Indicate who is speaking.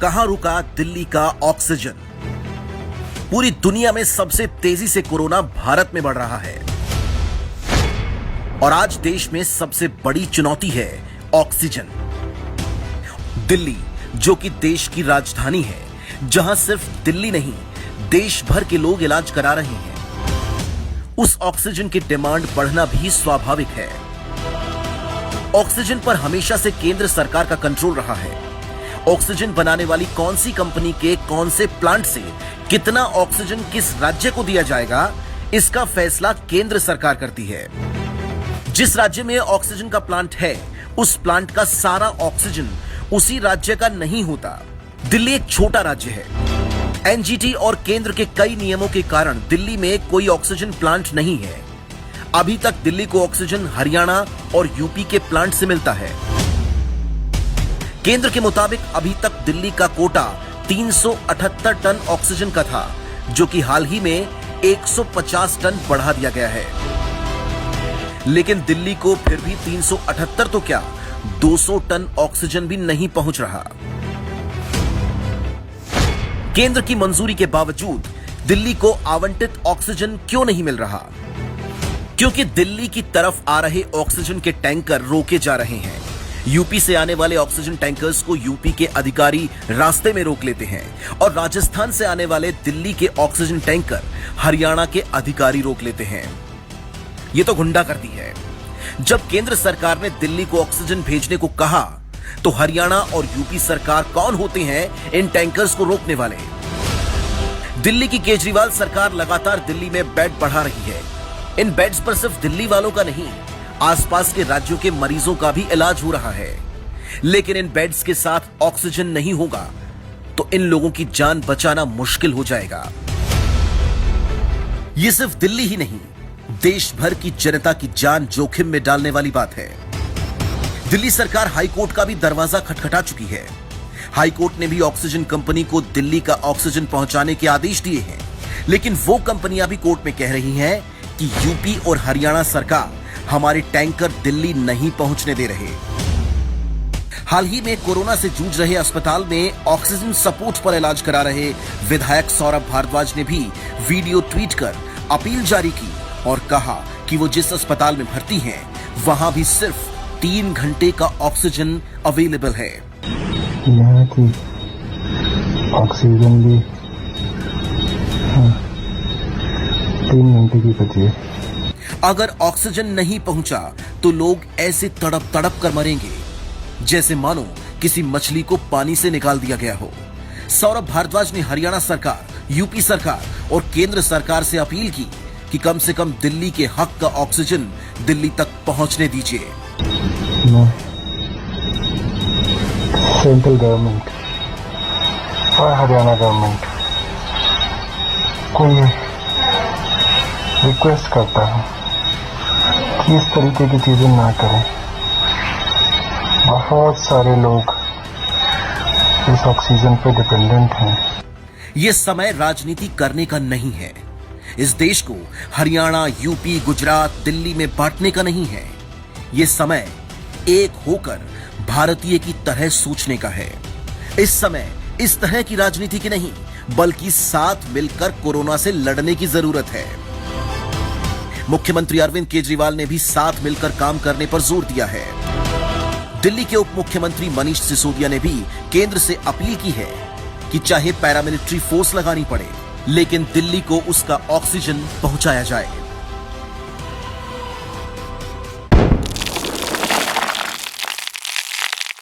Speaker 1: कहां रुका दिल्ली का ऑक्सीजन? पूरी दुनिया में सबसे तेजी से कोरोना भारत में बढ़ रहा है और आज देश में सबसे बड़ी चुनौती है ऑक्सीजन। दिल्ली, जो कि देश की राजधानी है, जहां सिर्फ दिल्ली नहीं देश भर के लोग इलाज करा रहे हैं, उस ऑक्सीजन की डिमांड बढ़ना भी स्वाभाविक है। ऑक्सीजन पर हमेशा से केंद्र सरकार का कंट्रोल रहा है। ऑक्सीजन बनाने वाली कौन सी कंपनी के कौन से प्लांट से कितना ऑक्सीजन किस राज्य को दिया जाएगा, इसका फैसला केंद्र सरकार करती है। जिस राज्य में ऑक्सीजन का प्लांट है, उस प्लांट का सारा ऑक्सीजन उसी राज्य का नहीं होता। दिल्ली एक छोटा राज्य है। एनजीटी और केंद्र के कई नियमों के कारण दिल्ली में कोई ऑक्सीजन प्लांट नहीं है। अभी तक दिल्ली को ऑक्सीजन हरियाणा और यूपी के प्लांट से मिलता है। केंद्र के मुताबिक अभी तक दिल्ली का कोटा 378 टन ऑक्सीजन का था, जो कि हाल ही में 150 टन बढ़ा दिया गया है। लेकिन दिल्ली को फिर भी 378 तो क्या 200 टन ऑक्सीजन भी नहीं पहुंच रहा। केंद्र की मंजूरी के बावजूद दिल्ली को आवंटित ऑक्सीजन क्यों नहीं मिल रहा? क्योंकि दिल्ली की तरफ आ रहे ऑक्सीजन के टैंकर रोके जा रहे हैं। यूपी से आने वाले ऑक्सीजन टैंकर्स को यूपी के अधिकारी रास्ते में रोक लेते हैं और राजस्थान से आने वाले दिल्ली के ऑक्सीजन टैंकर हरियाणा के अधिकारी रोक लेते हैं। यह तो गुंडागर्दी है। जब केंद्र सरकार ने दिल्ली को ऑक्सीजन भेजने को कहा, तो हरियाणा और यूपी सरकार कौन होते हैं इन टैंकर्स को रोकने वाले? दिल्ली की केजरीवाल सरकार लगातार दिल्ली में बेड बढ़ा रही है। इन बेड्स पर सिर्फ दिल्ली वालों का नहीं, आसपास के राज्यों के मरीजों का भी इलाज हो रहा है। लेकिन इन बेड्स के साथ ऑक्सीजन नहीं होगा तो इन लोगों की जान बचाना मुश्किल हो जाएगा। ये सिर्फ दिल्ली ही नहीं, देश भर की जनता की जान जोखिम में डालने वाली बात है। दिल्ली सरकार हाईकोर्ट का भी दरवाजा खटखटा चुकी है। हाईकोर्ट ने भी ऑक्सीजन कंपनी को दिल्ली का ऑक्सीजन पहुंचाने के आदेश दिए हैं, लेकिन वो कंपनियां भी कोर्ट में कह रही हैं कि यूपी और हरियाणा सरकार हमारे टैंकर दिल्ली नहीं पहुंचने दे रहे। हाल ही में कोरोना से जूझ रहे अस्पताल में ऑक्सीजन सपोर्ट पर इलाज करा रहे विधायक सौरभ भारद्वाज ने भी वीडियो ट्वीट कर अपील जारी की और कहा कि वो जिस अस्पताल में भर्ती हैं, वहां भी सिर्फ 3 घंटे का ऑक्सीजन अवेलेबल है।
Speaker 2: यहाँ की ऑक्सीजन भी 3 घंटे की बची है।
Speaker 1: अगर ऑक्सीजन नहीं पहुंचा तो लोग ऐसे तड़प तड़प कर मरेंगे जैसे मानो किसी मछली को पानी से निकाल दिया गया हो। सौरभ भारद्वाज ने हरियाणा सरकार, यूपी सरकार और केंद्र सरकार से अपील की कि कम से कम दिल्ली के हक का ऑक्सीजन दिल्ली तक पहुंचने दीजिए।
Speaker 2: सेंट्रल गवर्नमेंट और हरियाणा गवर्नमेंट को ये रिक्वेस्ट करता है कि इस तरीके की चीजें ना करें। बहुत सारे लोग इस ऑक्सीजन पे डिपेंडेंट हैं।
Speaker 1: ये समय राजनीति करने का नहीं है। इस देश को हरियाणा, यूपी, गुजरात, दिल्ली में बांटने का नहीं है। ये समय एक होकर भारतीय की तरह सोचने का है। इस समय इस तरह की राजनीति की नहीं, बल्कि साथ मिलकर कोरोना से लड़ने की जरूरत है। मुख्यमंत्री अरविंद केजरीवाल ने भी साथ मिलकर काम करने पर जोर दिया है। दिल्ली के उप मुख्यमंत्री मनीष सिसोदिया ने भी केंद्र से अपील की है कि चाहे पैरामिलिट्री फोर्स लगानी पड़े, लेकिन दिल्ली को उसका ऑक्सीजन पहुंचाया जाए।